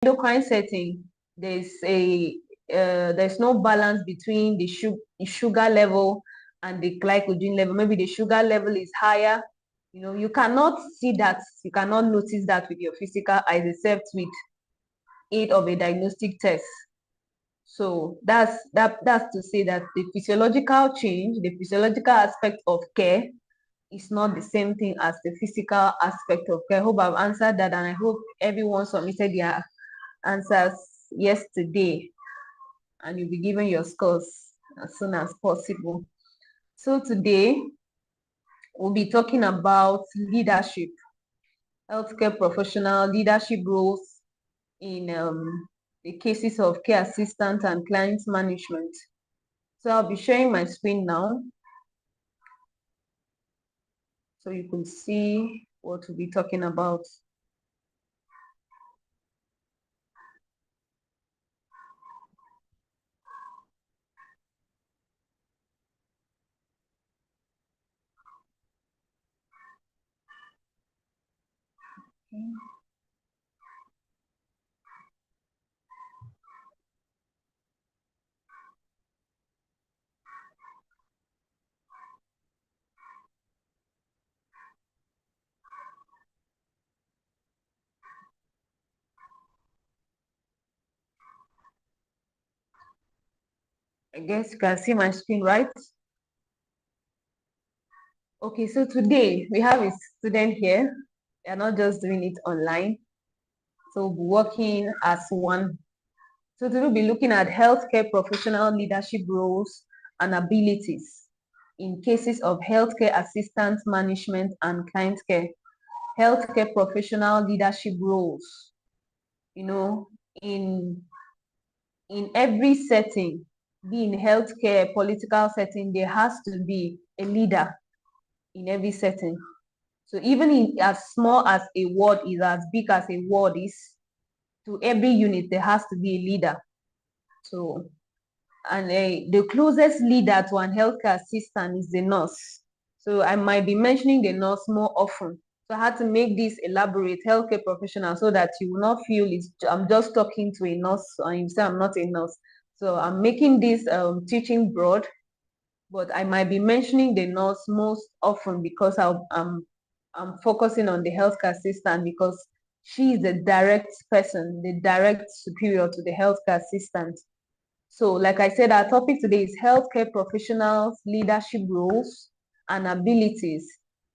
endocrine setting, there's no balance between the sugar level and the glycogen level. Maybe the sugar level is higher. You cannot see that, you cannot notice that with your physical eyes except with aid of a diagnostic test. So that's to say that the physiological change, the physiological aspect of care is not the same thing as the physical aspect of care. I hope I've answered that, and I hope everyone submitted their answers yesterday, and you'll be given your scores as soon as possible. So today we'll be talking about leadership, healthcare professional leadership roles in the cases of care assistant and client management. So I'll be sharing my screen now, so you can see what we'll be talking about. Okay. I guess you can see my screen, right? Okay, so today we have a student here. They're not just doing it online. So we'll be working as one. So today we'll be looking at healthcare professional leadership roles and abilities in cases of healthcare assistant management and client care. Healthcare professional leadership roles. In every setting, be in healthcare, political setting, there has to be a leader in every setting. So even in as small as a ward is, as big as a ward is, to every unit there has to be a leader. So, and the closest leader to an healthcare assistant is the nurse. So I might be mentioning the nurse more often. So I had to make this elaborate, healthcare professional, so that you will not feel I'm just talking to a nurse and you say I'm not a nurse. So I'm making this teaching broad, but I might be mentioning the nurse most often because I'm focusing on the healthcare assistant, because she is the direct person, the direct superior to the healthcare assistant. So like I said, our topic today is healthcare professionals, leadership roles and abilities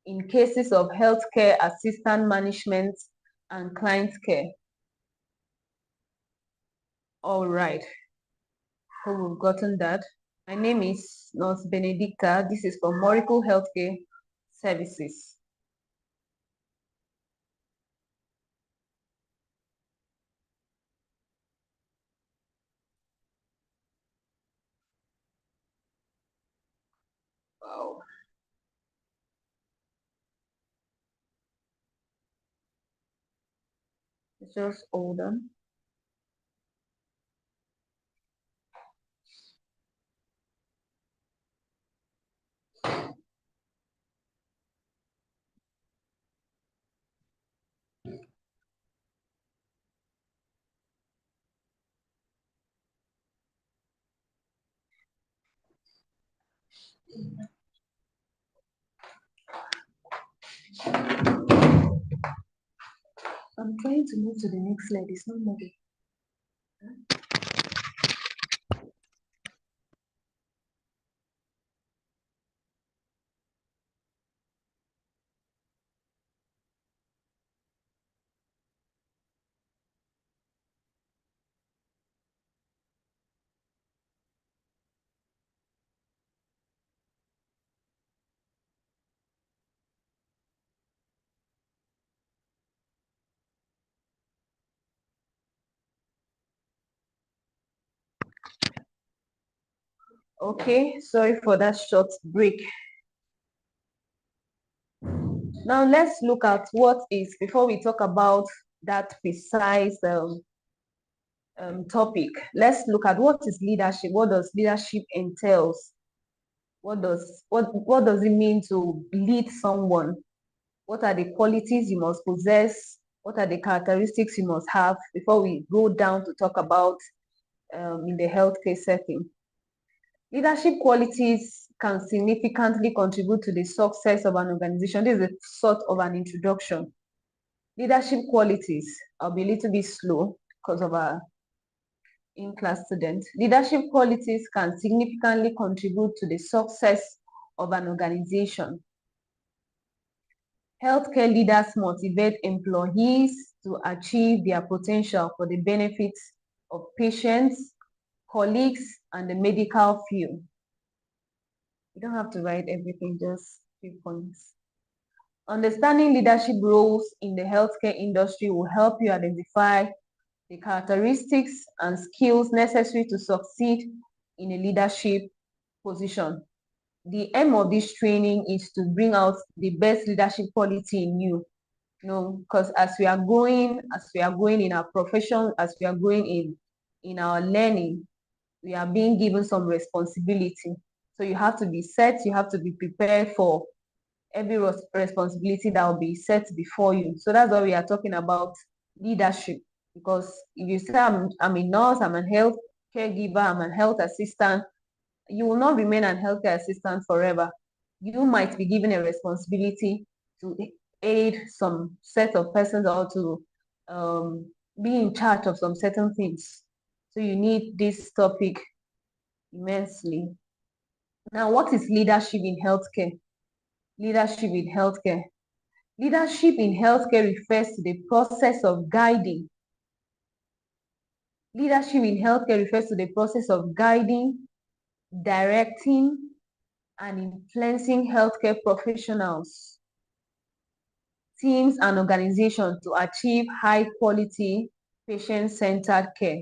in cases of healthcare assistant management and client care. All right, so we've gotten that. My name is Nurse Benedicta. This is from Moricol Healthcare Services. Wow. Just hold on. I'm trying to move to the next slide. It's not moving. Okay, sorry for that short break. Now let's look at what is, before we talk about that precise topic, let's look at what is leadership. What does leadership entails? What does it mean to lead someone? What are the qualities you must possess What are the characteristics you must have before we go down to talk about in the healthcare setting? Leadership qualities can significantly contribute to the success of an organization. This is a sort of an introduction. Leadership qualities, I'll be a little bit slow because of our in-class students. Leadership qualities can significantly contribute to the success of an organization. Healthcare leaders motivate employees to achieve their potential for the benefits of patients, colleagues, and the medical field. You don't have to write everything, just few points. Understanding leadership roles in the healthcare industry will help you identify the characteristics and skills necessary to succeed in a leadership position. The aim of this training is to bring out the best leadership quality in you. You know, because as we are going in our profession, as we are going in our learning, we are being given some responsibility. So you have to be set, you have to be prepared for every responsibility that will be set before you. So that's why we are talking about leadership. Because if you say I'm a nurse, I'm a health caregiver, I'm a health assistant, you will not remain an healthcare assistant forever. You might be given a responsibility to aid some set of persons or to be in charge of some certain things. So you need this topic immensely. Now, what is leadership in healthcare? Leadership in healthcare. Leadership in healthcare refers to the process of guiding. Leadership in healthcare refers to the process of guiding, directing, and influencing healthcare professionals, teams, and organizations to achieve high-quality, patient-centered care.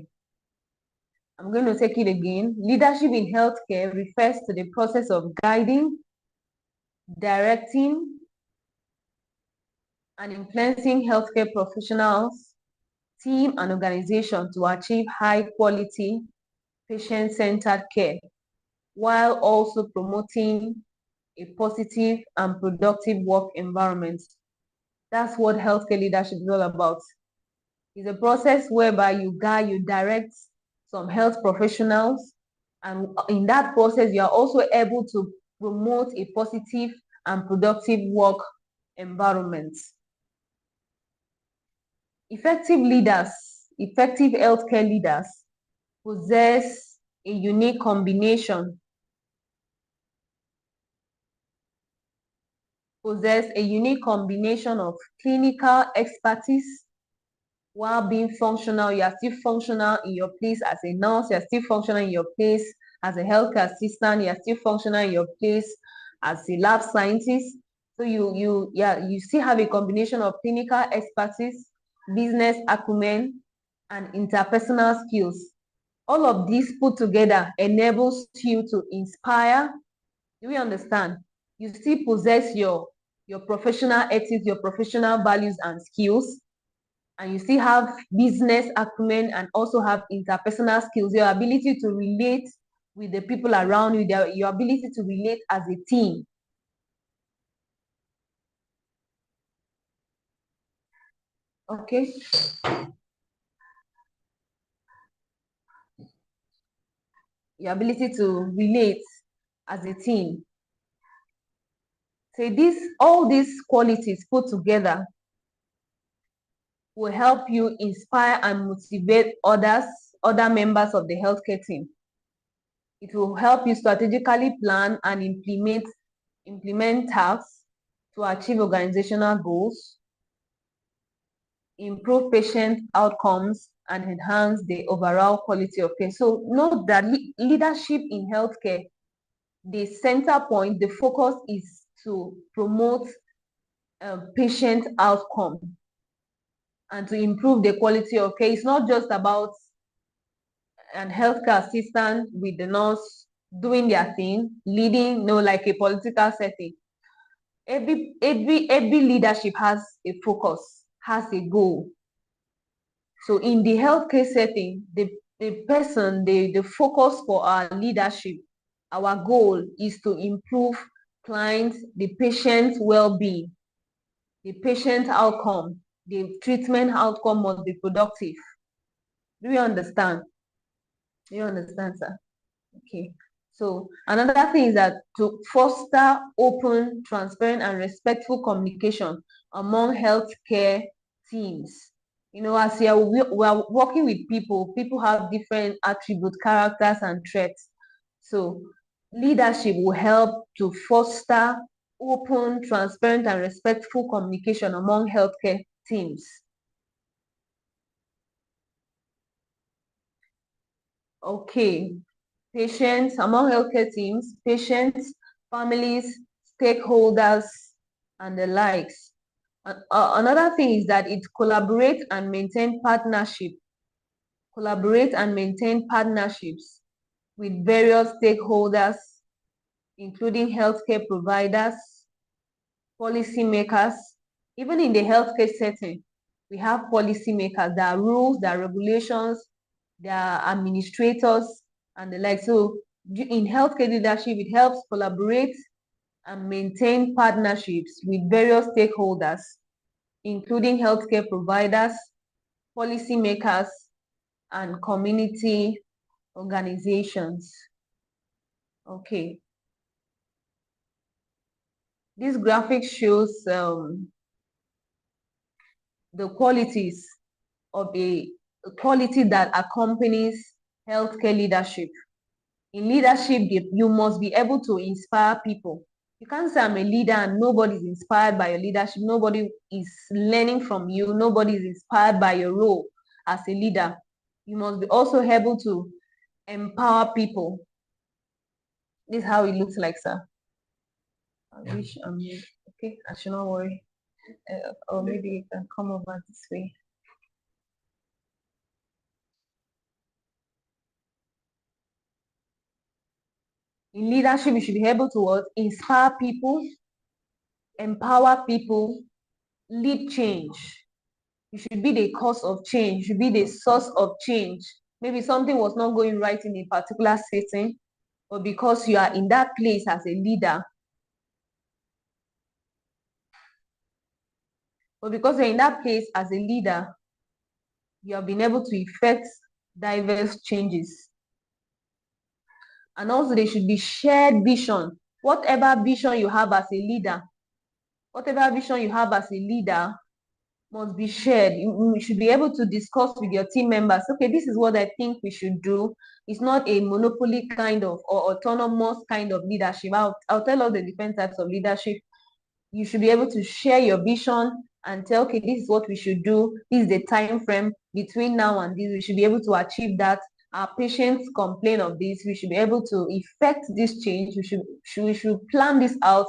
I'm going to take it again. Leadership in healthcare refers to the process of guiding, directing, and influencing healthcare professionals, team, and organization to achieve high-quality, patient-centered care, while also promoting a positive and productive work environment. That's what healthcare leadership is all about. It's a process whereby you guide, you direct some health professionals, and in that process, you are also able to promote a positive and productive work environment. Effective leaders, effective healthcare leaders possess a unique combination of clinical expertise while being functional. You are still functional in your place as a nurse, you are still functional in your place as a healthcare assistant, you are still functional in your place as a lab scientist. So you still have a combination of clinical expertise, business acumen, and interpersonal skills. All of these put together enables you to inspire. Do we understand? You still possess your professional ethics, your professional values and skills, and you still have business acumen and also have interpersonal skills, your ability to relate with the people around you, your ability to relate as a team. Okay. Your ability to relate as a team. So all these qualities put together will help you inspire and motivate other members of the healthcare team. It will help you strategically plan and implement tasks to achieve organizational goals, improve patient outcomes, and enhance the overall quality of care. So note that leadership in healthcare, the center point, the focus is to promote patient outcome and to improve the quality of care. It's not just about an healthcare assistant with the nurse doing their thing, leading, like a political setting. Every leadership has a focus, has a goal. So in the healthcare setting, the focus for our leadership, our goal is to improve clients, the patient's well-being, the patient outcome, the treatment outcome must be productive. Do you understand? Do you understand, sir? Okay. So another thing is that to foster open, transparent, and respectful communication among healthcare teams. You know, as we are working with people, people have different attributes, characters, and traits. So leadership will help to foster open, transparent, and respectful communication among healthcare teams. Okay. Patients, among healthcare teams, patients, families, stakeholders, and the likes. Another thing is that it collaborates and maintain partnership. Collaborate and maintain partnerships with various stakeholders, including healthcare providers, policymakers. Even in the healthcare setting, we have policymakers. There are rules, there are regulations, there are administrators, and the like. So in healthcare leadership, it helps collaborate and maintain partnerships with various stakeholders, including healthcare providers, policymakers, and community organizations. Okay. This graphic shows the qualities of a quality that accompanies healthcare leadership. In leadership, you must be able to inspire people. You can't say I'm a leader and nobody is inspired by your leadership. Nobody is learning from you. Nobody is inspired by your role as a leader. You must be also able to empower people. This is how it looks like, sir. I wish okay. I should not worry. Or maybe you can come over this way. In leadership, you should be able to inspire people, empower people, lead change. You should be the cause of change. You should be the source of change. Maybe something was not going right in a particular setting, but because you are in that place as a leader, but because you're in that place as a leader, you have been able to effect diverse changes. And also there should be shared vision. Whatever vision you have as a leader, must be shared. You should be able to discuss with your team members. Okay, this is what I think we should do. It's not a monopoly kind of or autonomous kind of leadership. I'll tell all the different types of leadership. You should be able to share your vision and tell, okay, this is what we should do. This is the time frame between now and this. We should be able to achieve that. Our patients complain of this. We should be able to effect this change. We should plan this out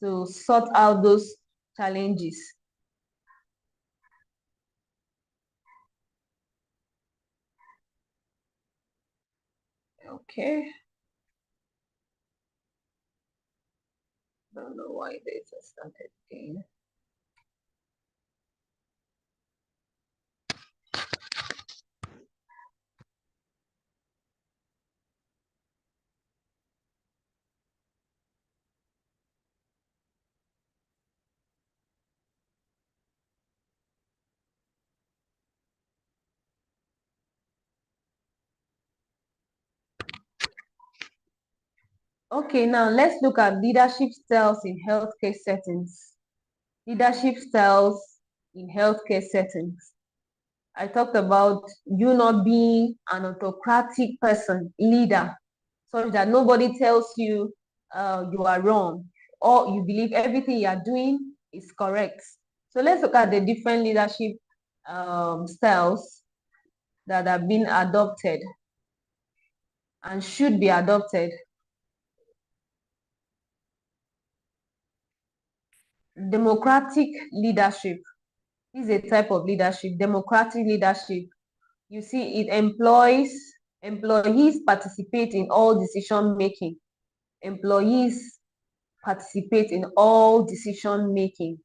to sort out those challenges. Okay. Don't know why this has started again. Okay, now let's look at leadership styles in healthcare settings. Leadership styles in healthcare settings. I talked about you not being an autocratic person, leader, such that nobody tells you you are wrong or you believe everything you are doing is correct. So let's look at the different leadership styles that have been adopted and should be adopted. Democratic leadership. This is a type of leadership, democratic leadership. You see, it employees participate in all decision making. Employees participate in all decision making.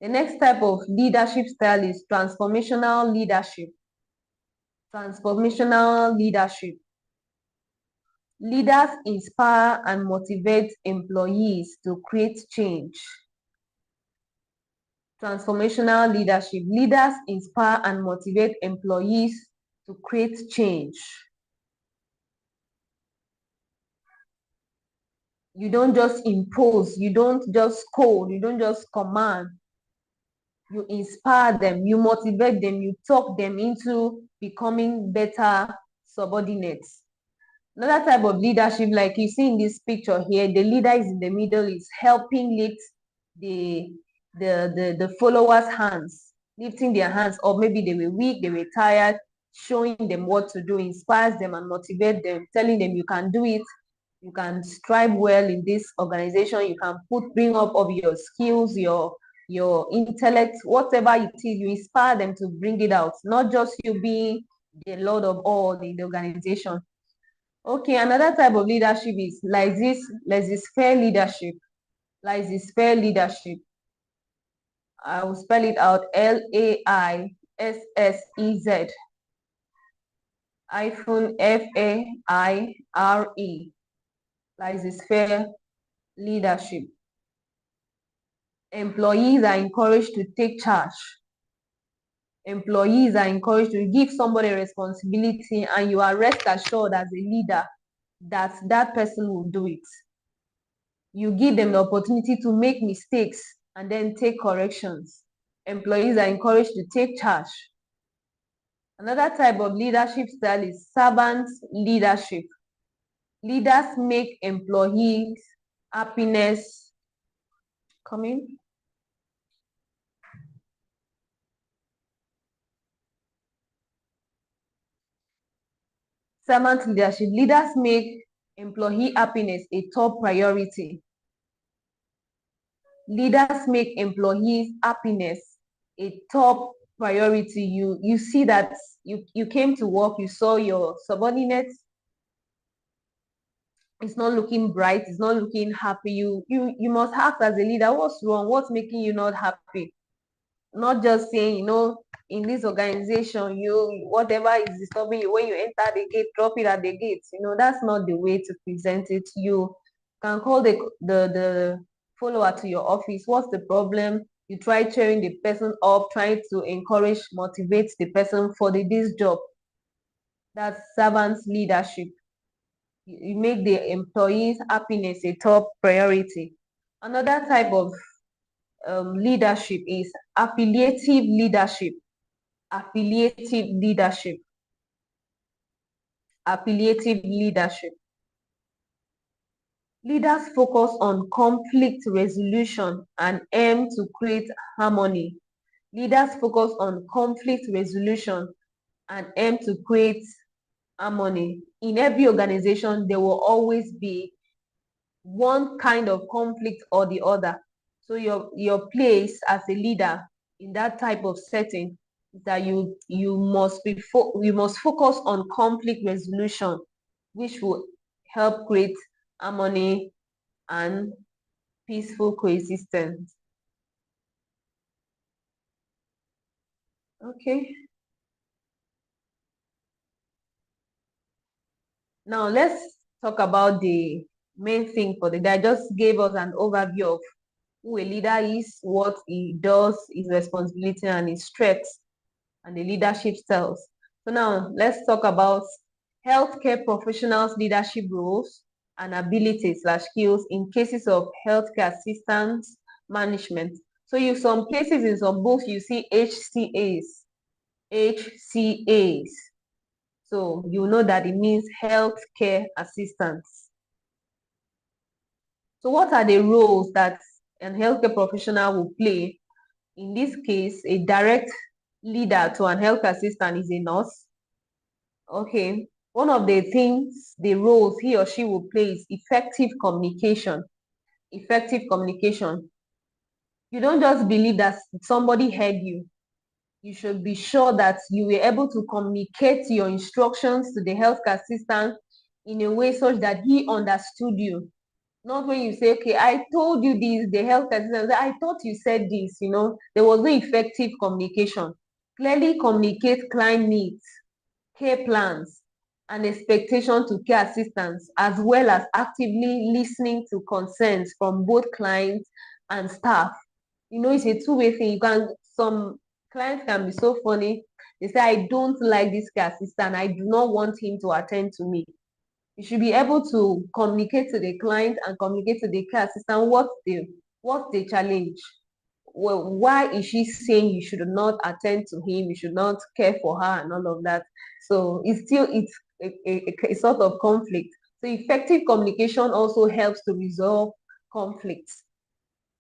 The next type of leadership style is transformational leadership. Transformational leadership. Leaders inspire and motivate employees to create change. Transformational leadership. Leaders inspire and motivate employees to create change. You don't just impose, you don't just scold, you don't just command. You inspire them, you motivate them, you talk them into becoming better subordinates. Another type of leadership, like you see in this picture here, the leader is in the middle, is helping lift the followers' hands, lifting their hands up. Maybe they were weak, they were tired, showing them what to do, inspires them and motivate them, telling them you can do it, you can strive well in this organization, you can bring up of your skills, your intellect, whatever it is, you inspire them to bring it out, not just you being the lord of all in the organization. Okay, another type of leadership is like this laissez-faire leadership. Laissez-faire leadership. I will spell it out, Laissez hyphen Faire. Laissez-faire leadership. Employees are encouraged to take charge. Employees are encouraged to give somebody a responsibility, and you are rest assured as a leader that that person will do it. You give them the opportunity to make mistakes and then take corrections. Employees are encouraged to take charge. Another type of leadership style is servant leadership. Leaders make employees' happiness coming. Servant leadership. Leaders make employee happiness a top priority. Leaders make employees' happiness a top priority. You see that you came to work, you saw your subordinates, it's not looking bright, it's not looking happy. You must ask as a leader, what's wrong? What's making you not happy? Not just saying, in this organization, whatever is disturbing you, when you enter the gate, drop it at the gate. That's not the way to present it. You can call the follower to your office. What's the problem? You try cheering the person up, trying to encourage, motivate the person for this job. That's servant leadership. You make the employees' happiness a top priority. Another type of leadership is affiliative leadership. Affiliative leadership. Affiliative leadership. Leaders focus on conflict resolution and aim to create harmony. Leaders focus on conflict resolution and aim to create harmony. In every organization, there will always be one kind of conflict or the other. So your place as a leader in that type of setting is that you must focus on conflict resolution, which will help create harmony and peaceful coexistence. Okay. Now let's talk about the main thing for the day. I just gave us an overview of who a leader is, what he does, his responsibility and his strengths, and the leadership styles. So now let's talk about healthcare professionals' leadership roles and abilities/skills in cases of healthcare assistance management. So some places in some books you see HCAs. HCAs. So you know that it means healthcare assistants. So what are the roles that a healthcare professional will play? In this case, a direct leader to an health assistant is a nurse. Okay. One of the roles he or she will play is effective communication. Effective communication. You don't just believe that somebody heard you. You should be sure that you were able to communicate your instructions to the healthcare assistant in a way such that he understood you. Not when you say, okay, I told you this, the healthcare assistant, I thought you said this, there was no effective communication. Clearly communicate client needs, care plans, and expectation to care assistants, as well as actively listening to concerns from both clients and staff. It's a two-way thing. Some clients can be so funny. They say, I don't like this care assistant. I do not want him to attend to me. You should be able to communicate to the client and communicate to the care assistant what's the challenge. Well, why is she saying you should not attend to him, you should not care for her and all of that? So it's a sort of conflict. So effective communication also helps to resolve conflicts.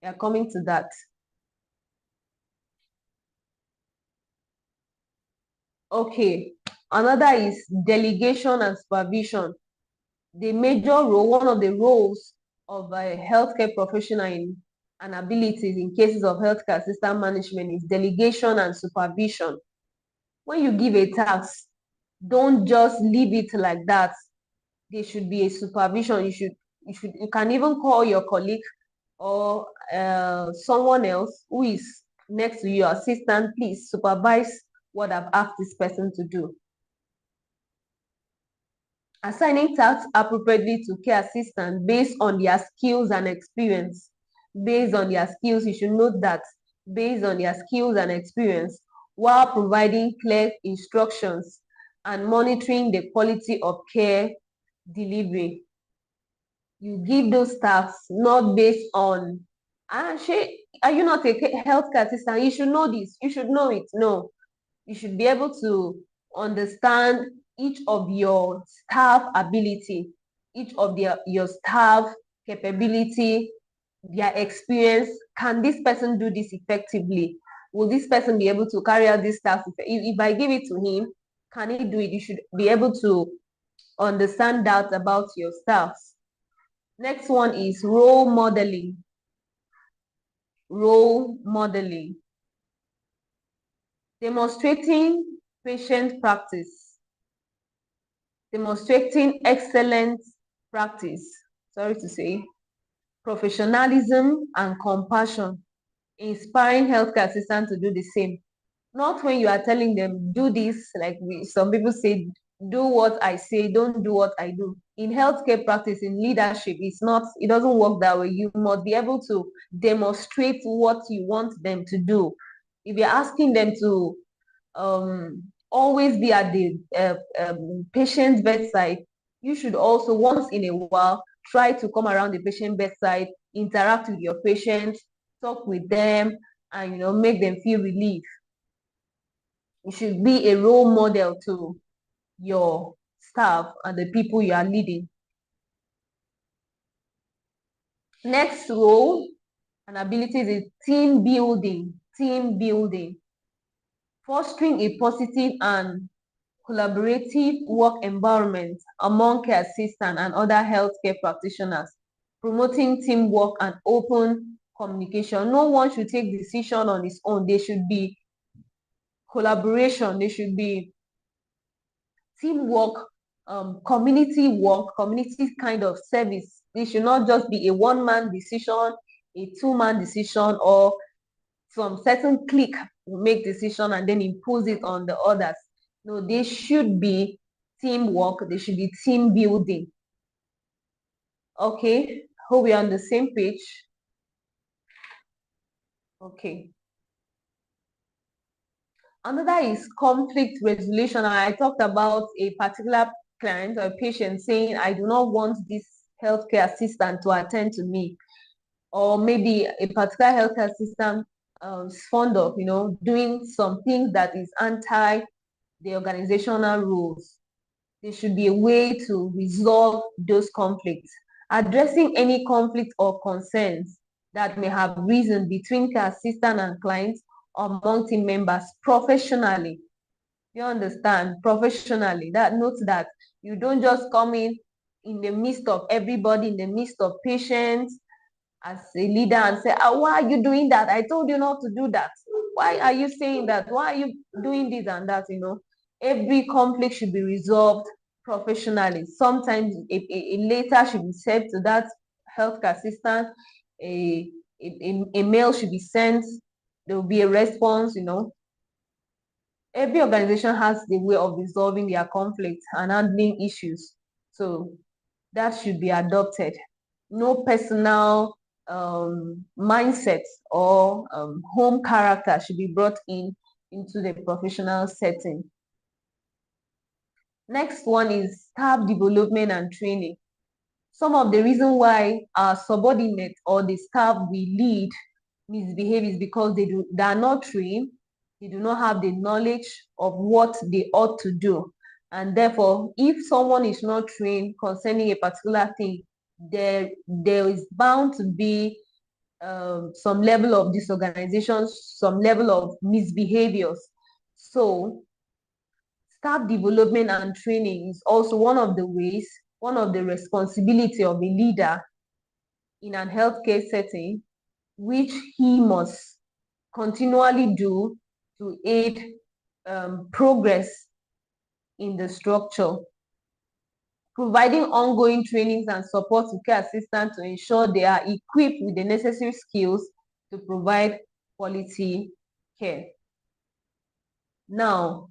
We are coming to that. Okay, another is delegation and supervision. The major role, one of the roles of a healthcare professional and abilities in cases of healthcare assistant management is delegation and supervision. When you give a task, don't just leave it like that. There should be a supervision. You can even call your colleague or someone else who is next to your assistant, please supervise what I've asked this person to do. Assigning tasks appropriately to care assistants based on their skills and experience. Based on their skills, you should note that based on their skills and experience, while providing clear instructions and monitoring the quality of care delivery. You give those tasks not based on, are you not a healthcare assistant? You should know this. You should know it. No, you should be able to understand each of your staff ability, each of your staff capability, their experience. Can this person do this effectively? Will this person be able to carry out this task? If I give it to him, can he do it? You should be able to understand that about your staffs. Next one is role modeling. Role modeling. Demonstrating patient practice. Demonstrating excellent practice. Sorry to say. Professionalism and compassion. Inspiring healthcare assistants to do the same. Not when you are telling them, do this, like some people say, do what I say, don't do what I do. In healthcare practice, in leadership, it doesn't work that way. You must be able to demonstrate what you want them to do. If you're asking them to always be at the patient's bedside, you should also once in a while try to come around the patient bedside, interact with your patients, talk with them, and make them feel relief. You should be a role model to your staff and the people you are leading. Next role and abilities is team building. Team building. Fostering a positive and collaborative work environment among care assistants and other healthcare practitioners. Promoting teamwork and open communication. No one should take decision on his own. There should be collaboration. There should be teamwork, community work, community kind of service. It should not just be a one-man decision, a two-man decision, or some certain clique make decision and then impose it on the others. No, there should be teamwork. There should be team building. Okay, hope we're on the same page. Okay. Another is conflict resolution. I talked about a particular client or patient saying, I do not want this healthcare assistant to attend to me. Or maybe a particular healthcare assistant is fond of, doing something that is anti the organizational rules. There should be a way to resolve those conflicts. Addressing any conflict or concerns that may have risen between care assistant and clients or among team members professionally. You understand? Professionally. That notes that you don't just come in the midst of everybody, in the midst of patients, as a leader and say, why are you doing that? I told you not to do that. Why are you saying that? Why are you doing this and that? Every conflict should be resolved professionally. Sometimes a letter should be sent to that healthcare assistant. A mail should be sent. There will be a response. Every organization has the way of resolving their conflicts and handling issues. So that should be adopted. No personal mindset or home character should be brought into the professional setting. Next one is staff development and training. Some of the reason why our subordinates or the staff we lead misbehave is because they are not trained, they do not have the knowledge of what they ought to do. And therefore, if someone is not trained concerning a particular thing, there is bound to be some level of disorganization, some level of misbehaviors. So staff development and training is also one of the ways, one of the responsibility of a leader in an healthcare setting, which he must continually do to aid progress in the structure. Providing ongoing trainings and support to care assistants to ensure they are equipped with the necessary skills to provide quality care. Now,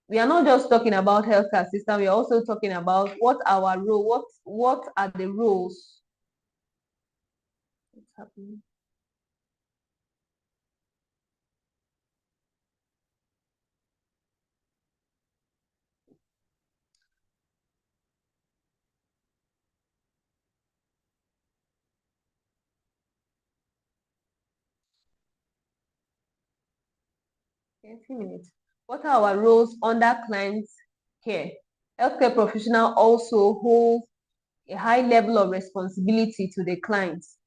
we are not just talking about healthcare assistants, we are also talking about what our role, what are the roles. What's happening? Okay, a few minutes. What are our roles under client care? Healthcare professional also hold a high level of responsibility to the clients.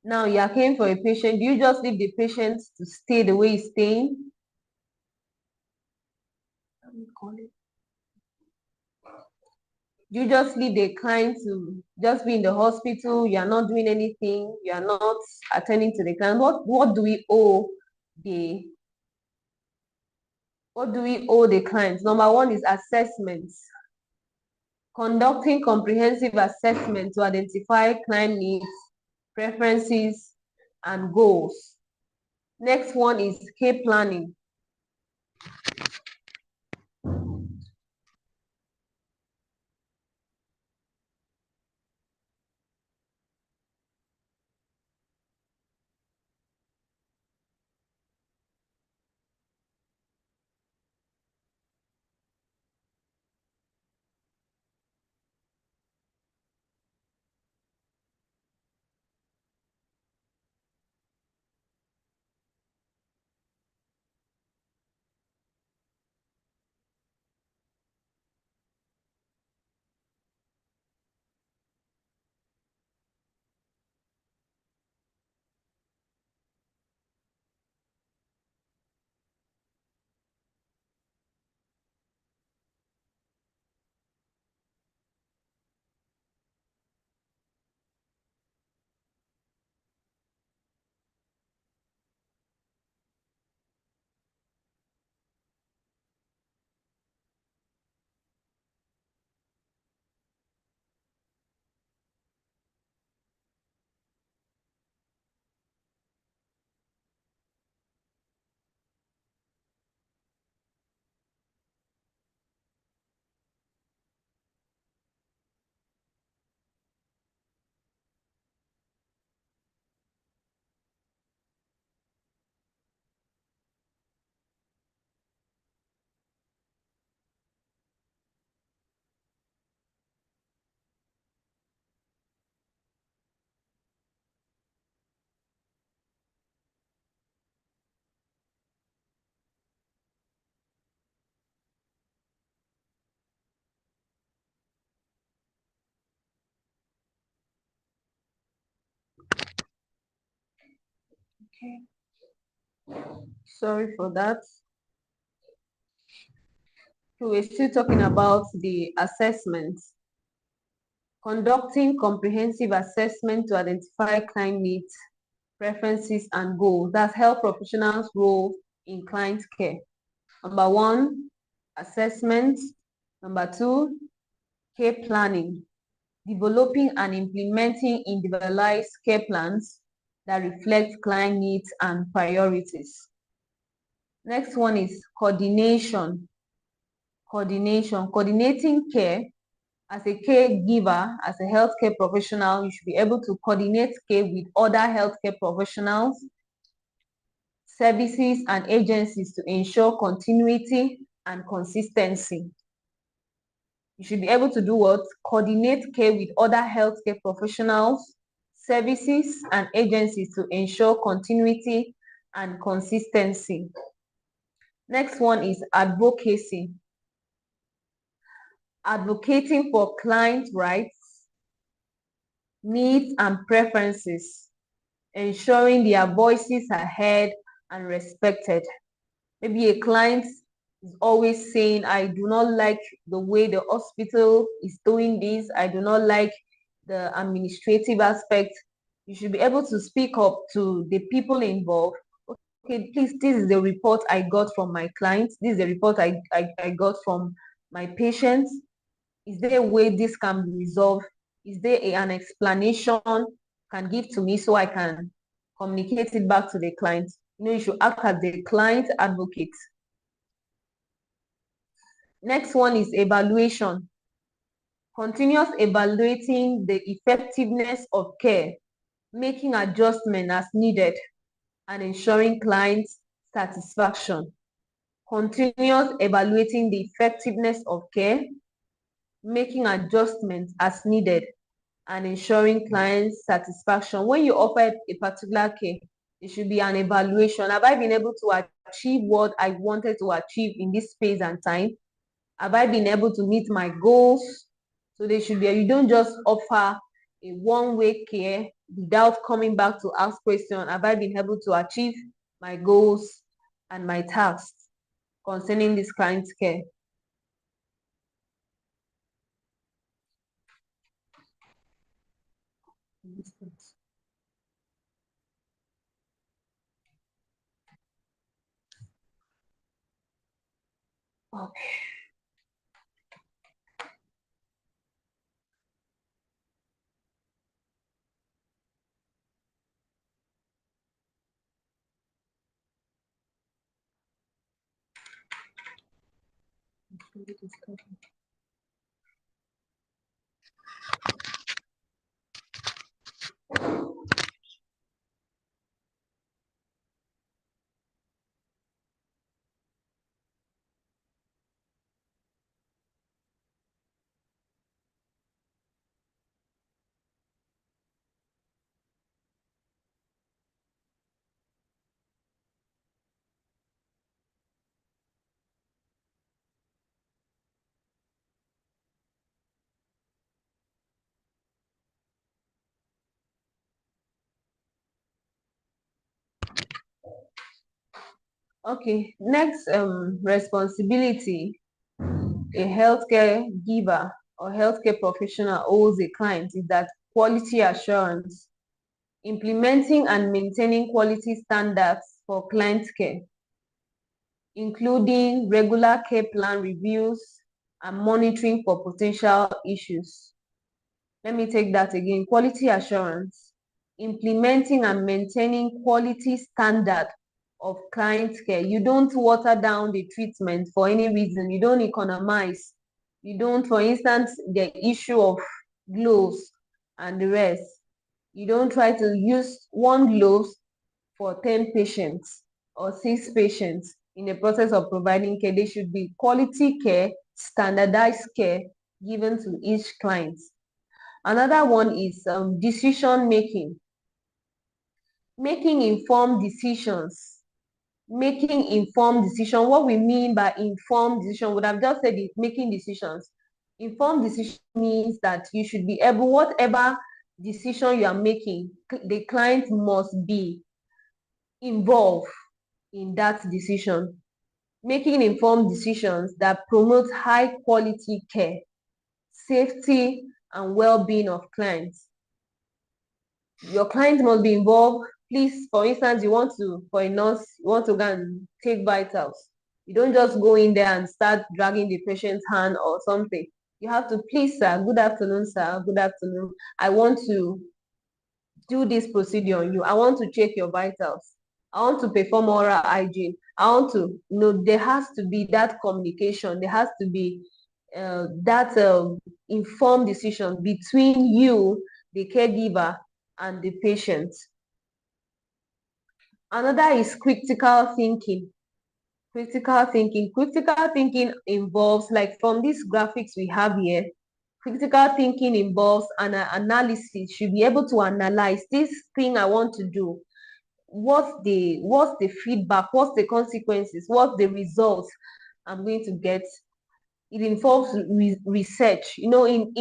Now you are caring for a patient. Do you just leave the patient to stay the way he's staying? Do you just leave the client to just be in the hospital? You are not doing anything. You are not attending to the client. What do we owe the clients? Number one is assessments. Conducting comprehensive assessment to identify client needs, preferences, and goals. Next one is care planning. Okay. Sorry for that. So we're still talking about the assessments. Conducting comprehensive assessment to identify client needs, preferences, and goals. That's health professionals' role in client care. Number one, assessment. Number two, care planning. Developing and implementing individualized care plans that reflect client needs and priorities. Next one is coordination. Coordinating care, as a caregiver, as a healthcare professional, you should be able to coordinate care with other healthcare professionals, services, and agencies to ensure continuity and consistency. You should be able to do what? Coordinate care with other healthcare professionals, services, and agencies to ensure continuity and consistency. Next one is advocacy. Advocating for client rights, needs, and preferences, ensuring their voices are heard and respected. Maybe a client is always saying, I do not like the way the hospital is doing this. I do not like the administrative aspect. You should be able to speak up to the people involved. Okay, please, this is the report I got from my clients. This is the report I got from my patients. Is there a way this can be resolved? Is there an explanation can give to me so I can communicate it back to the client? You should act as the client advocate. Next one is evaluation. Continuous evaluating the effectiveness of care, making adjustment as needed, and ensuring client satisfaction. Continuous evaluating the effectiveness of care, making adjustments as needed, and ensuring client satisfaction. When you offer a particular care, it should be an evaluation. Have I been able to achieve what I wanted to achieve in this space and time? Have I been able to meet my goals? So they should be, you don't just offer a one-way care without coming back to ask questions. Have I been able to achieve my goals and my tasks concerning this client's care? Okay. Okay, next responsibility a healthcare giver or healthcare professional owes a client is that quality assurance, implementing and maintaining quality standards for client care, including regular care plan reviews and monitoring for potential issues. Let me take that again. Quality assurance, implementing and maintaining quality standard of client care. You don't water down the treatment for any reason. You don't economize. You don't, for instance, the issue of gloves and the rest. You don't try to use one glove for 10 patients or 6 patients in the process of providing care. There should be quality care, standardized care given to each client. Another one is decision making. Making informed decisions. Making informed decision. What we mean by informed decision, what I've just said is making decisions. Informed decision means that you should be able, whatever decision you are making, the client must be involved in that decision. Making informed decisions that promote high quality care, safety, and well-being of clients. Your client must be involved. Please, for instance, for a nurse, you want to go and take vitals. You don't just go in there and start dragging the patient's hand or something. You have to, please, sir, good afternoon, sir, good afternoon. I want to do this procedure on you. I want to check your vitals. I want to perform oral hygiene. I want to, there has to be that communication. There has to be that informed decision between you, the caregiver, and the patient. Another is critical thinking. Critical thinking. Critical thinking involves, like from these graphics we have here, critical thinking involves an analysis. Should be able to analyze this thing I want to do. What's the feedback? What's the consequences? What's the results I'm going to get? It involves research. You know, in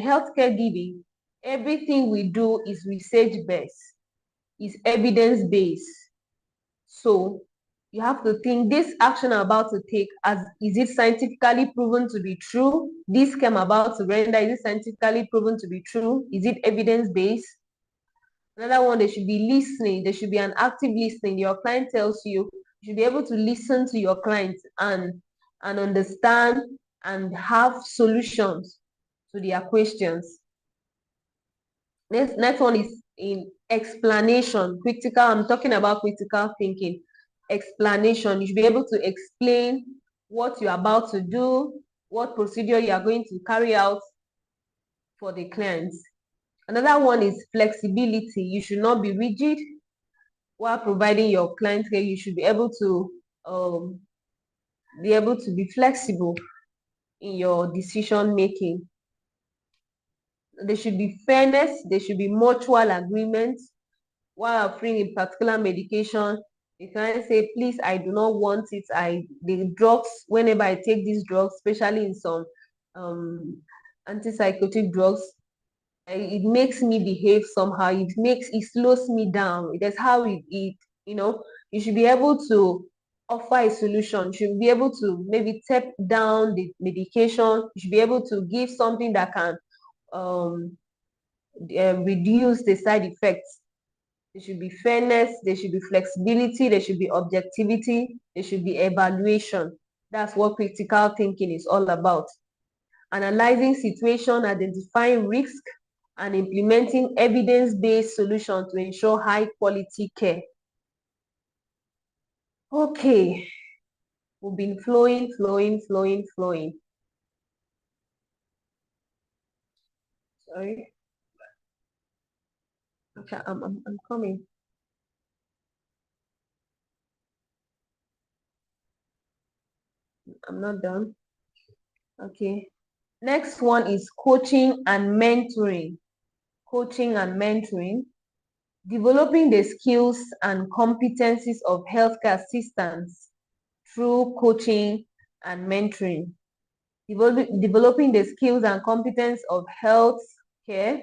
healthcare giving, everything we do is research based, is evidence based. So you have to think, this action I'm about to take, is it scientifically proven to be true? This came about to render, is it scientifically proven to be true? Is it evidence based? Another one, they should be listening. There should be an active listening. Your client tells you, you should be able to listen to your client and understand and have solutions to their questions. Next one is in explanation. Critical, I'm talking about critical thinking. Explanation. You should be able to explain what you're about to do, what procedure you are going to carry out for the clients. Another one is flexibility. You should not be rigid while providing your client care. You should be able to be flexible in your decision making. There should be fairness. There should be mutual agreement. While offering a particular medication, the client say, please, I do not want it. The drugs, whenever I take these drugs, especially in some antipsychotic drugs, it makes me behave somehow. It slows me down. That's how you should be able to offer a solution. You should be able to maybe tap down the medication. You should be able to give something that can reduce the side effects. There should be fairness, there should be flexibility, there should be objectivity, there should be evaluation. That's what critical thinking is all about. Analyzing situation, identifying risk, and implementing evidence-based solutions to ensure high quality care. Okay, we've been flowing. Sorry. Okay, I'm coming. I'm not done. Okay. Next one is coaching and mentoring. Coaching and mentoring. Developing the skills and competencies of healthcare assistants through coaching and mentoring. Developing the skills and competence of healthcare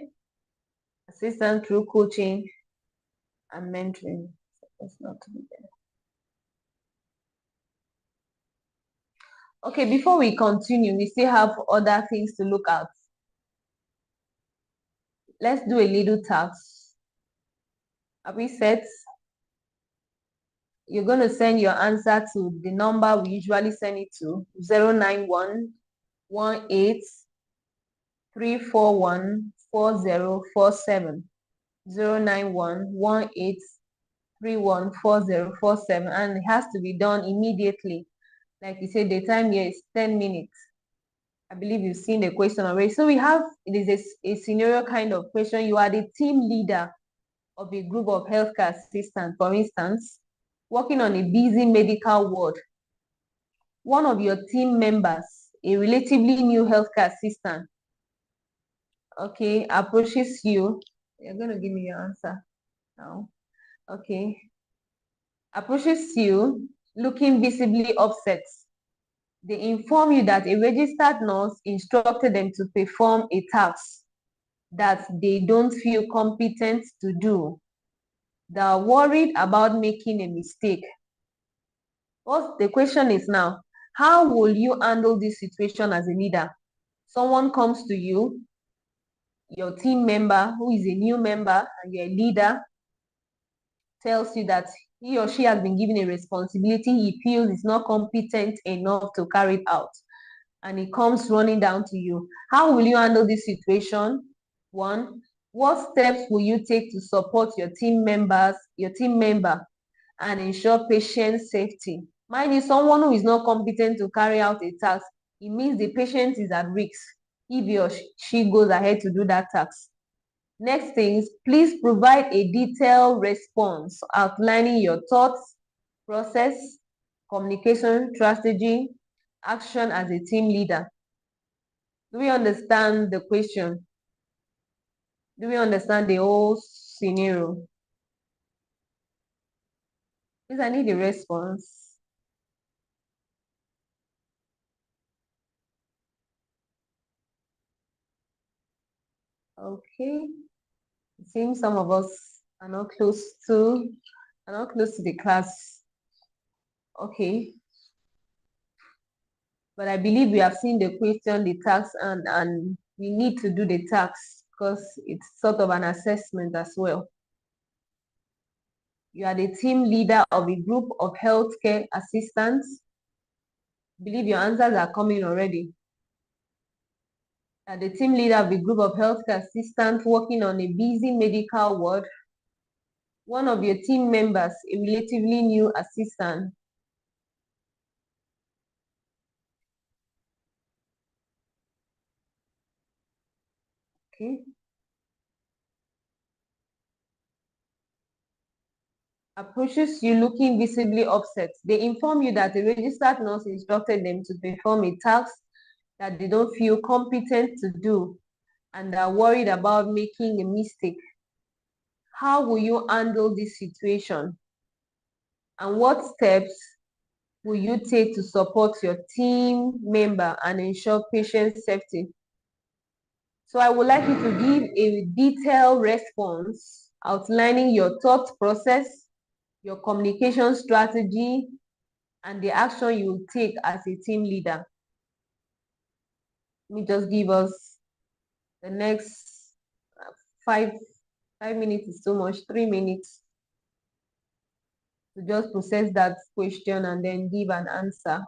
assistants through coaching and mentoring. That's not to be there. Okay, before we continue, we still have other things to look at. Let's do a little task. Are we set? You're going to send your answer to the number we usually send it to, 091 341 4047. 091 4047, and it has to be done immediately. Like you said, the time here is 10 minutes. I believe you've seen the question already. So we have, it is a scenario kind of question. You are the team leader of a group of healthcare assistants, for instance, working on a busy medical ward. One of your team members, a relatively new healthcare assistant, okay, approaches you. You're going to give me your answer now. Okay. Approaches you looking visibly upset. They inform you that a registered nurse instructed them to perform a task that they don't feel competent to do. They are worried about making a mistake. What the question is now, how will you handle this situation as a leader? Someone comes to you, your team member who is a new member and you're a leader, tells you that he or she has been given a responsibility he feels is not competent enough to carry it out, and he comes running down to you. How will you handle this situation? One, what steps will you take to support your team member, and ensure patient safety? Mind you, someone who is not competent to carry out a task, It means the patient is at risk if he or she goes ahead to do that task. Next things, please provide a detailed response outlining your thoughts, process, communication strategy, action as a team leader. Do we understand the question? Do we understand the whole scenario? Please, I need a response. Okay. It seems some of us are not close to the class. Okay. But I believe we have seen the question, the task, and we need to do the task because it's sort of an assessment as well. You are the team leader of a group of healthcare assistants. I believe your answers are coming already. You are the team leader of a group of healthcare assistants working on a busy medical ward. One of your team members, a relatively new assistant. Okay. Approaches you looking visibly upset. They inform you that a registered nurse instructed them to perform a task that they don't feel competent to do and are worried about making a mistake. How will you handle this situation? And what steps will you take to support your team member and ensure patient safety? So I would like you to give a detailed response outlining your thought process, your communication strategy, and the action you will take as a team leader. Let me just give us the next 5 minutes is too much, 3 minutes to just process that question and then give an answer.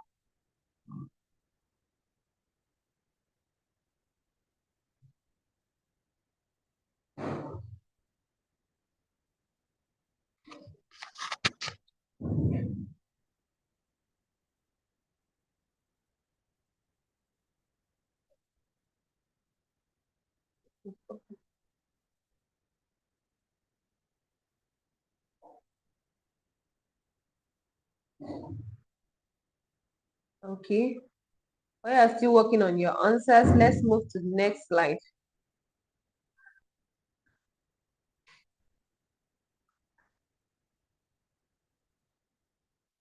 Okay. While you're still working on your answers, let's move to the next slide.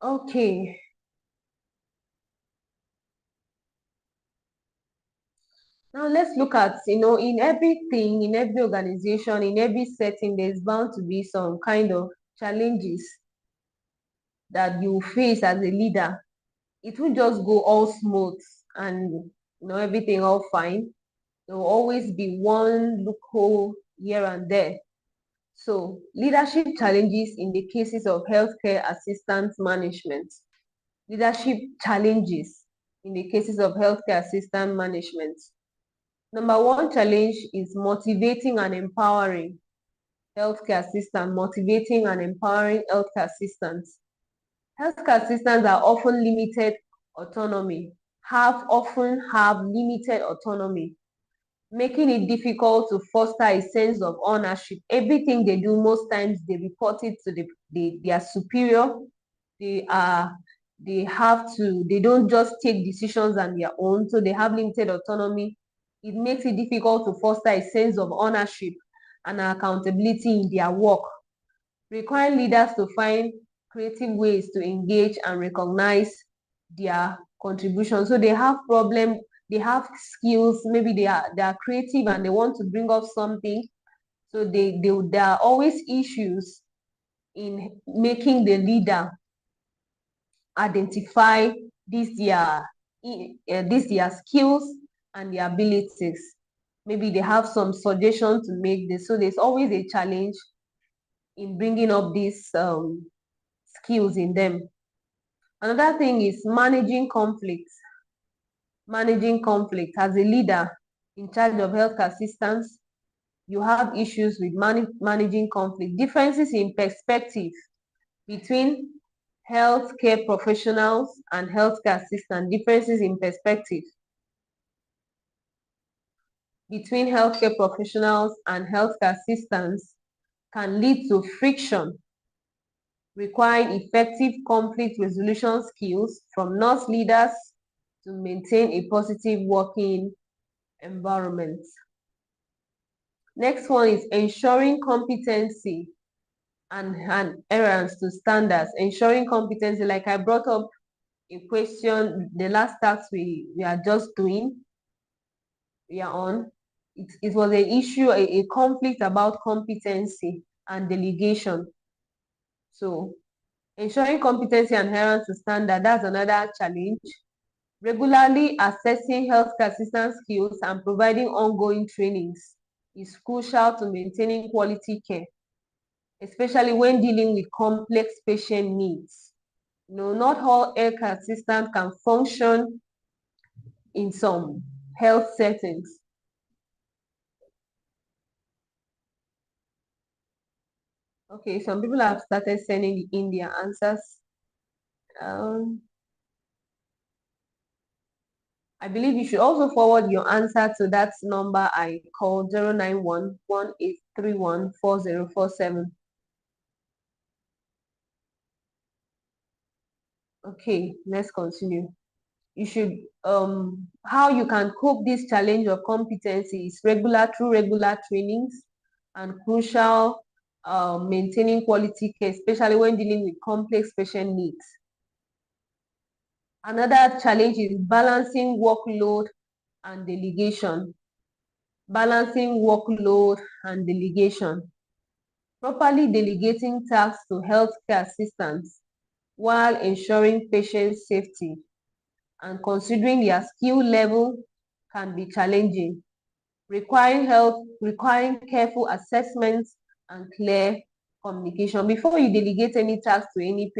Okay. Now let's look at, in everything, in every organization, in every setting, there's bound to be some kind of challenges that you face as a leader. It will just go all smooth and everything all fine. There will always be one loophole here and there. So leadership challenges in the cases of healthcare assistance management. Leadership challenges in the cases of healthcare assistant management. Number one challenge is motivating and empowering healthcare assistants, motivating and empowering healthcare assistants. Healthcare assistants are often limited autonomy, often have limited autonomy, making it difficult to foster a sense of ownership. Everything they do, most times they report it to their superior. They don't just take decisions on their own, so they have limited autonomy. It makes it difficult to foster a sense of ownership and accountability in their work, requiring leaders to find creative ways to engage and recognize their contribution. So they have problems, they have skills, maybe they are creative and they want to bring up something. So there are always issues in making the leader identify these their skills and their abilities. Maybe they have some suggestion to make this. So there's always a challenge in bringing up these skills in them. Another thing is managing conflict. Managing conflict. As a leader in charge of healthcare assistance, you have issues with managing conflict. Differences in perspective between healthcare professionals and healthcare assistants. Differences in perspective. between healthcare professionals and healthcare assistants can lead to friction, requiring effective conflict resolution skills from nurse leaders to maintain a positive working environment. Next one is ensuring competency and adherence to standards. Ensuring competency, like I brought up a question, the last task we are just doing, we are on. It was an issue, a conflict about competency and delegation. So ensuring competency and adherence to standard, that's another challenge. Regularly assessing healthcare assistance skills and providing ongoing trainings is crucial to maintaining quality care, especially when dealing with complex patient needs. Not all healthcare assistants can function in some health settings. Okay, some people have started sending in their answers. I believe you should also forward your answer to that number I called 091-1831-4047. Okay, let's continue. You should how you can cope this challenge of competency is through regular trainings and crucial maintaining quality care, especially when dealing with complex patient needs. Another challenge is balancing workload and delegation. Balancing workload and delegation. Properly delegating tasks to healthcare assistants while ensuring patient safety and considering their skill level can be challenging, requiring careful assessments and clear communication. Before you delegate any task to any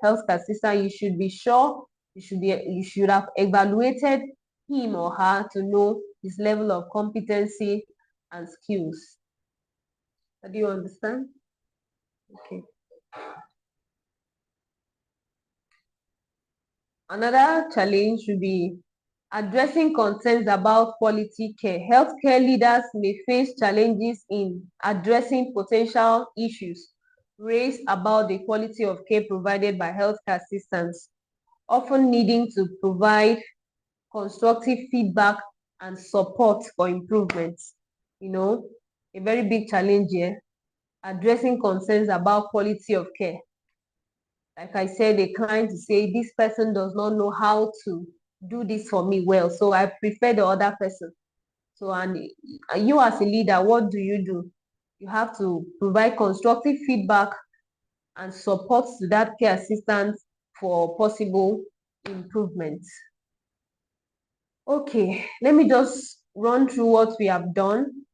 health assistant, you should be sure, you should have evaluated him or her to know his level of competency and skills. Do you understand? Okay. Another challenge should be addressing concerns about quality care. Healthcare leaders may face challenges in addressing potential issues raised about the quality of care provided by healthcare assistants, often needing to provide constructive feedback and support for improvements. A very big challenge here, addressing concerns about quality of care. Like I said, a client to say, this person does not know how to do this for me well, so I prefer the other person. So, and you as a leader, what do? You have to provide constructive feedback and support to that care assistant for possible improvements. Okay, let me just run through what we have done.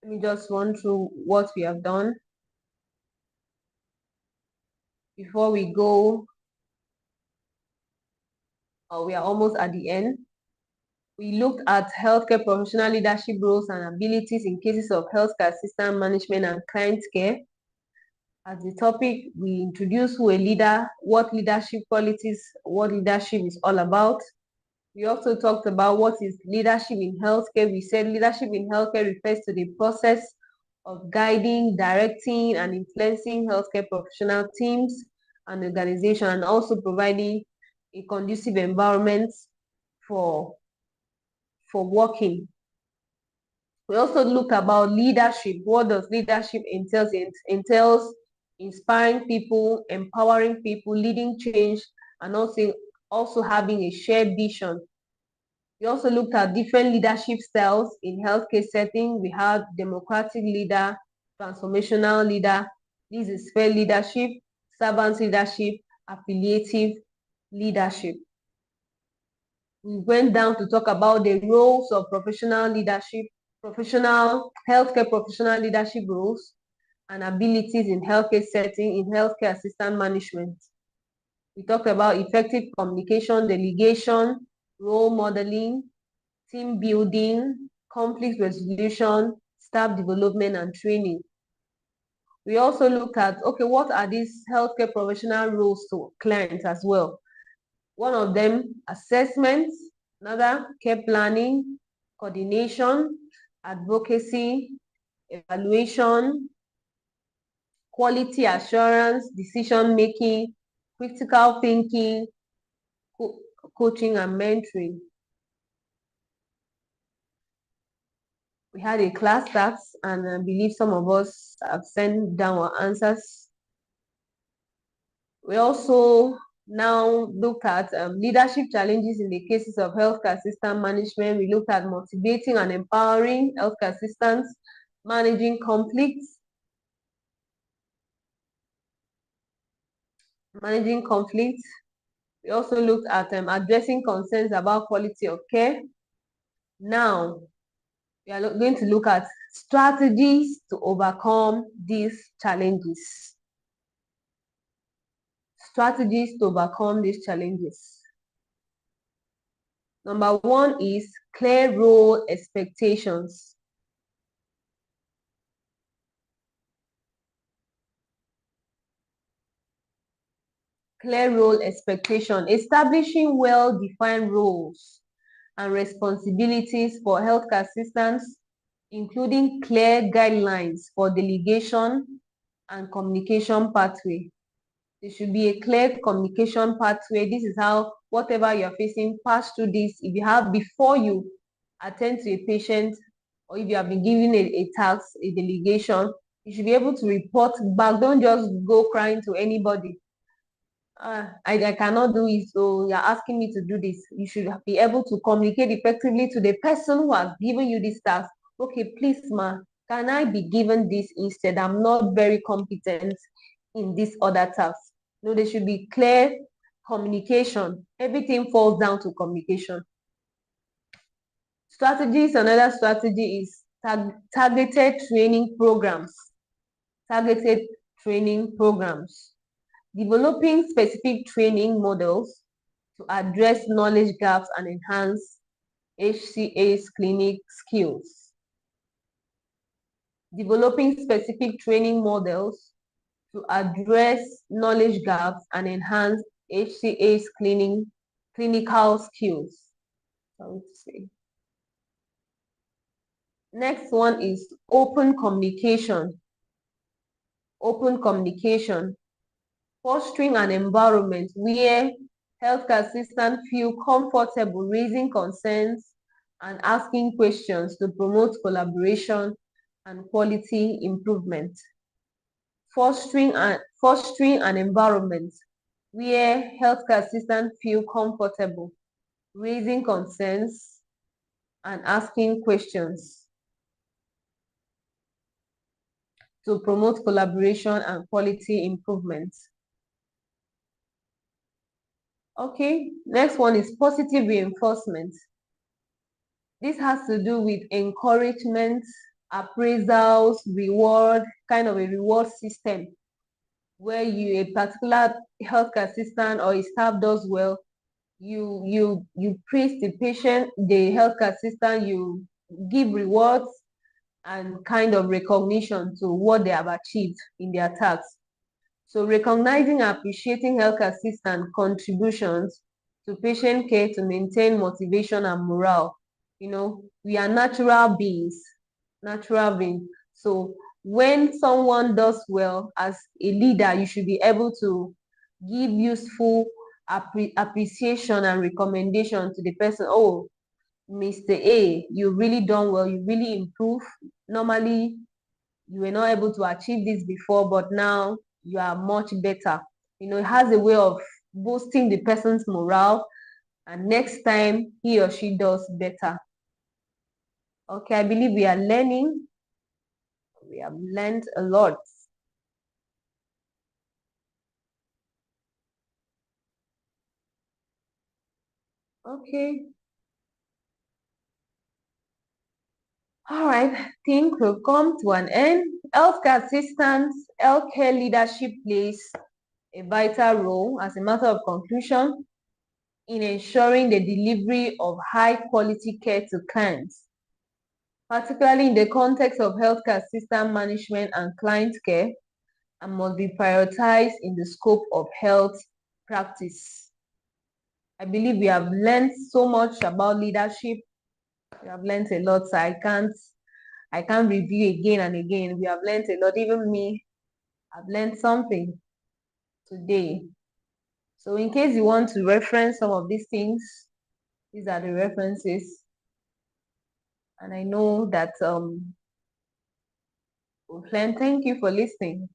Let me just run through what we have done before we go. We are almost at the end. We looked at healthcare professional leadership roles and abilities in cases of healthcare assistant management and client care. As the topic, we introduced who a leader, what leadership qualities, what leadership is all about. We also talked about what is leadership in healthcare. We said leadership in healthcare refers to the process of guiding, directing, and influencing healthcare professional teams and organizations, and also providing a conducive environment for working. We also looked about leadership. What does leadership entails? It entails inspiring people, empowering people, leading change, and also having a shared vision. We also looked at different leadership styles in healthcare setting. We had democratic leader, transformational leader. This is fair leadership, servant leadership, affiliative leadership. We went down to talk about the roles of professional leadership, healthcare professional leadership roles and abilities in healthcare setting, in healthcare assistant management. We talked about effective communication, delegation, role modeling, team building, conflict resolution, staff development, and training. We also looked at, okay, what are these healthcare professional roles to clients as well? One of them, assessments. Another, care planning, coordination, advocacy, evaluation, quality assurance, decision making, critical thinking, coaching and mentoring. We had a class task, and I believe some of us have sent down our answers. We also now looked at leadership challenges in the cases of healthcare assistant management. We looked at motivating and empowering healthcare assistants, managing conflicts. We also looked at addressing concerns about quality of care. Now, we are going to look at strategies to overcome these challenges. Strategies to overcome these challenges. Number one is clear role expectations. Clear role expectation, establishing well-defined roles and responsibilities for healthcare assistants, including clear guidelines for delegation and communication pathway. There should be a clear communication pathway. This is how whatever you're facing, pass through this. If you have, before you attend to a patient, or if you have been given a task, a delegation, you should be able to report back. Don't just go crying to anybody. I cannot do it, so you're asking me to do this. You should be able to communicate effectively to the person who has given you this task. Okay, please, ma, can I be given this instead? I'm not very competent in this other task. No, there should be clear communication. Everything falls down to communication. Strategies, another strategy is targeted training programs. Targeted training programs. Developing specific training models to address knowledge gaps and enhance HCA's clinic skills. Developing specific training models to address knowledge gaps and enhance HCA's clinical skills. Next one is open communication. Open communication. Fostering an environment where healthcare assistants feel comfortable raising concerns and asking questions to promote collaboration and quality improvement. Fostering an environment where healthcare assistants feel comfortable raising concerns and asking questions to promote collaboration and quality improvement. Okay, next one is positive reinforcement. This has to do with encouragement, appraisals, reward, kind of a reward system where a particular healthcare assistant or a staff does well, you praise the patient, the healthcare assistant, you give rewards and kind of recognition to what they have achieved in their tasks. So recognizing and appreciating healthcare assistant contributions to patient care to maintain motivation and morale. We are natural beings. So when someone does well as a leader, you should be able to give useful appreciation and recommendation to the person. Oh, Mr. A, you really done well. You really improved. Normally, you were not able to achieve this before, but now you are much better. It has a way of boosting the person's morale, and next time he or she does better. Okay, I believe we are learning. We have learned a lot. Okay. All right, I think we've come to an end. Healthcare assistance, healthcare leadership plays a vital role, as a matter of conclusion, in ensuring the delivery of high quality care to clients, particularly in the context of healthcare assistant management and client care, and must be prioritized in the scope of health practice. I believe we have learned so much about leadership. We have learned a lot, so I can't review again and again. We have learned a lot. Even me, I've learned something today. So in case you want to reference some of these things, these are the references. And I know that thank you for listening.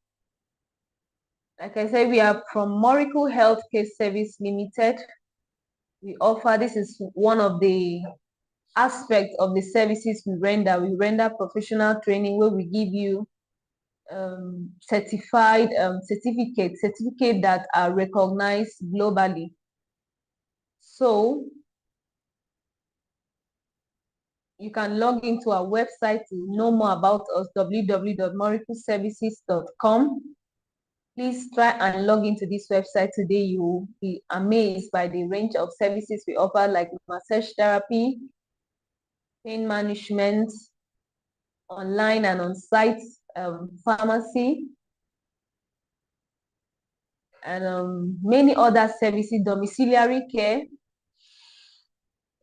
Like I said, we are from Moricol Healthcare Service Limited. We offer, this is one of the aspects of the services we render. We render professional training where we give you certified certificates that are recognized globally. So you can log into our website to know more about us, www.moricolservices.com. Please try and log into this website today. You will be amazed by the range of services we offer, like massage therapy, pain management, online and on-site pharmacy, and many other services, domiciliary care,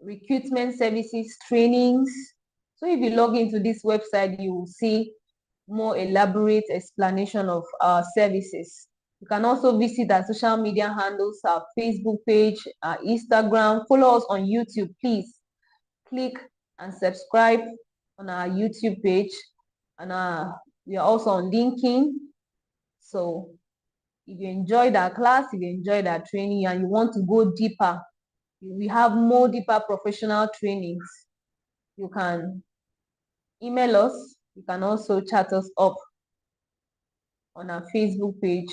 recruitment services, trainings. So if you log into this website, you will see more elaborate explanation of our services. You can also visit our social media handles, our Facebook page, our Instagram. Follow us on YouTube. Please click and subscribe on our YouTube page. And we are also on LinkedIn. So if you enjoyed our class, if you enjoyed our training, and you want to go deeper, we have more deeper professional trainings. You can email us. You can also chat us up on our Facebook page,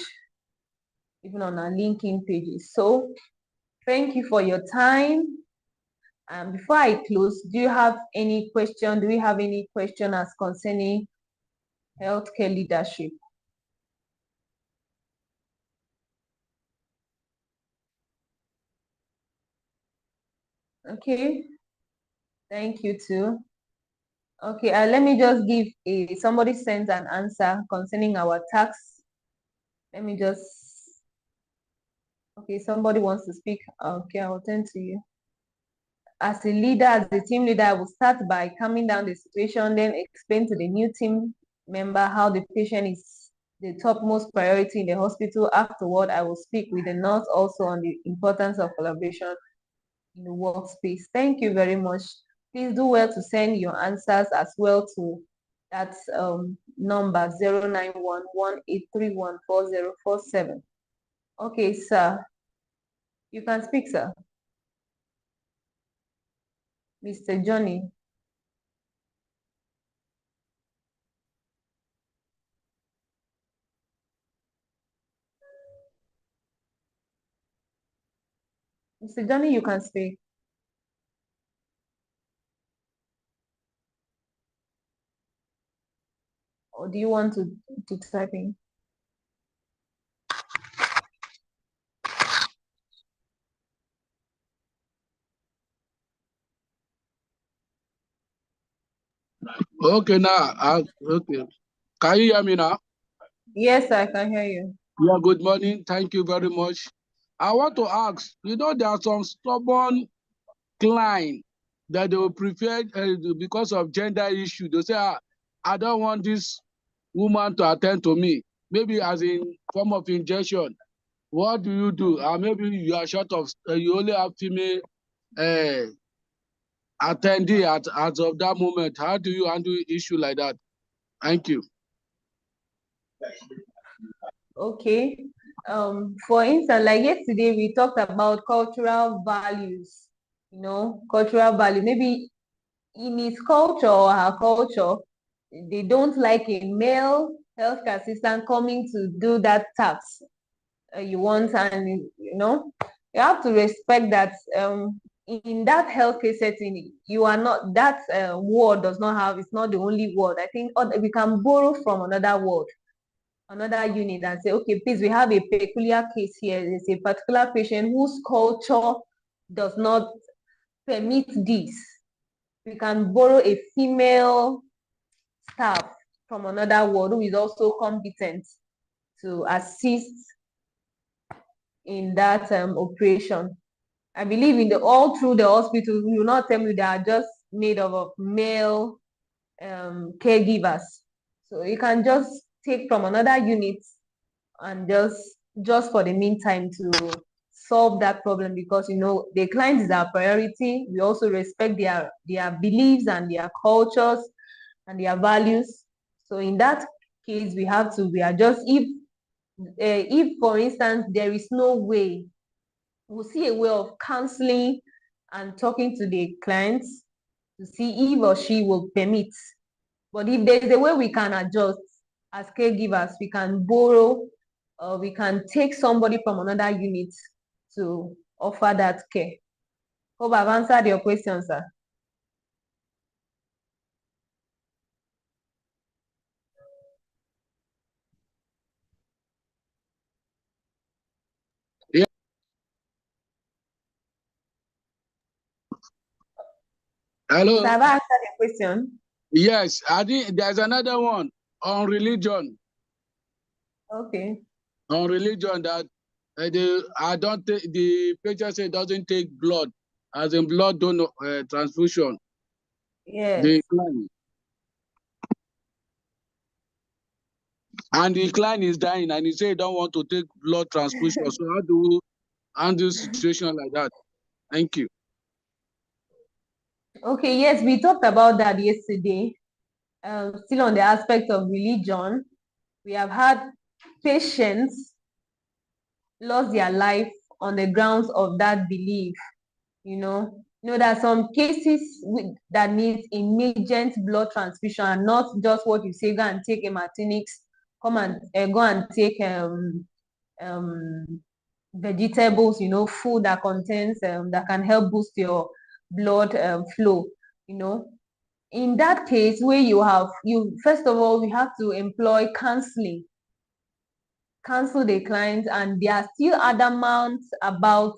even on our LinkedIn pages. So thank you for your time. And before I close, do you have any question? Do we have any question as concerning healthcare leadership? Okay, thank you too. Okay, let me just give somebody sent an answer concerning our tax. Let me just, okay, somebody wants to speak. Okay, I will turn to you. As a leader, as a team leader, I will start by calming down the situation, then explain to the new team member how the patient is the topmost priority in the hospital. Afterward, I will speak with the nurse also on the importance of collaboration in the workspace. Thank you very much. Please do well to send your answers as well to that number 09118314047. Okay, sir. You can speak, sir. Mr. Johnny. Mr. Johnny, you can speak. Or do you want to type in? Okay, now, okay. Can you hear me now? Yes, I can hear you. Yeah, good morning. Thank you very much. I want to ask, there are some stubborn clients that they will prefer because of gender issue. They say, I don't want this woman to attend to me, maybe as in form of injection. What do you do? Maybe you are short of, you only have female attendee as of that moment. How do you handle issue like that? Thank you. Okay. For instance, like yesterday, we talked about cultural values, cultural value. Maybe in his culture or her culture, they don't like a male healthcare assistant coming to do that task you want, and you have to respect that in that healthcare setting, you are not, that word does not have, it's not the only word. I think we can borrow from another word, another unit, and say, okay, please, we have a peculiar case here. There's a particular patient whose culture does not permit this. We can borrow a female staff from another ward who is also competent to assist in that operation. I believe in all through the hospital, you will not tell me they are just made of male caregivers. So you can just take from another unit and just for the meantime to solve that problem, because the client is our priority. We also respect their beliefs and their cultures and their values. So in that case, we are just, if for instance there is no way, we'll see a way of counseling and talking to the clients to see if or she will permit. But if there's a way we can adjust as caregivers, we can borrow, we can take somebody from another unit to offer that care. Hope I've answered your question, sir. Yeah. Please, Hello. have I answered your question? Yes, I think there's another one on religion. Okay. On religion that I don't take, the patient say doesn't take blood, as in blood donor transfusion. The Yes. client and the client is dying, and he say he don't want to take blood transfusion. So how do we handle situation like that? Thank you. Okay, yes, we talked about that yesterday. Still on the aspect of religion, we have had patients lost their life on the grounds of that belief. There are some cases that need immediate blood transfusion, and not just what you say, go and take a Martinix, come and go and take vegetables, food that contains that can help boost your blood flow. In that case, where you first of all, we have to employ counseling, cancel the client, and they are still adamant about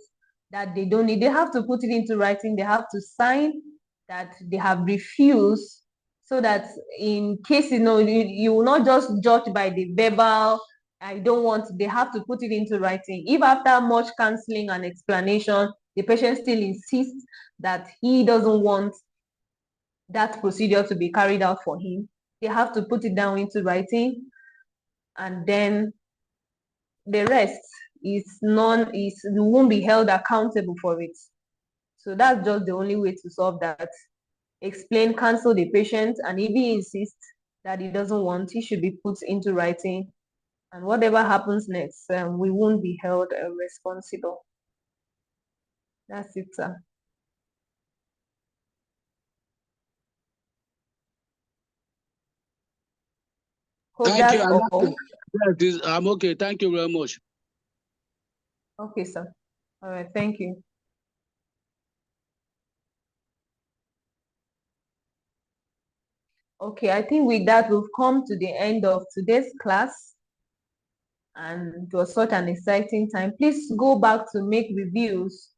that they don't need, they have to put it into writing, they have to sign that they have refused, so that in case you will not just judge by the verbal, I don't want, they have to put it into writing. If after much counseling and explanation, the patient still insists that he doesn't want that procedure to be carried out for him, they have to put it down into writing, and then the rest you won't be held accountable for it. So that's just the only way to solve that. Explain, cancel the patient, and if he insists that he doesn't want, he should be put into writing. And whatever happens next, we won't be held responsible. That's it, sir. Hope Thank you. that's all. Yes, I'm okay. Thank you very much. Okay, sir. All right, thank you. Okay, I think with that, we've come to the end of today's class, and it was such an exciting time. Please go back to make reviews,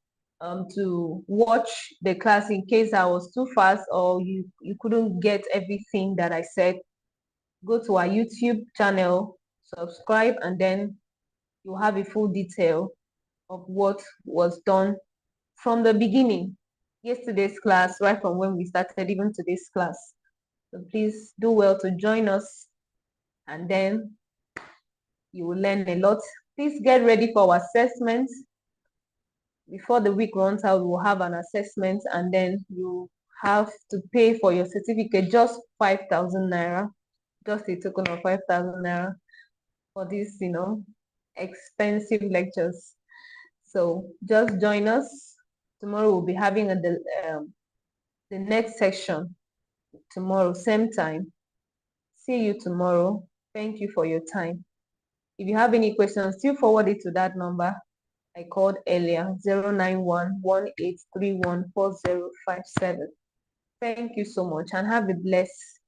to watch the class in case I was too fast or you couldn't get everything that I said. Go to our YouTube channel, subscribe, and then you have a full detail of what was done from the beginning, yesterday's class, right from when we started, even today's class. So please do well to join us, and then you will learn a lot. Please get ready for our assessment. Before the week runs out, we'll have an assessment, and then you have to pay for your certificate, just 5,000 naira, just a token of 5,000 naira for these, expensive lectures. So just join us. Tomorrow we'll be having the next section tomorrow, same time. See you tomorrow. Thank you for your time. If you have any questions, still forward it to that number I called earlier, 091-1831-4057. Thank you so much, and have a blessed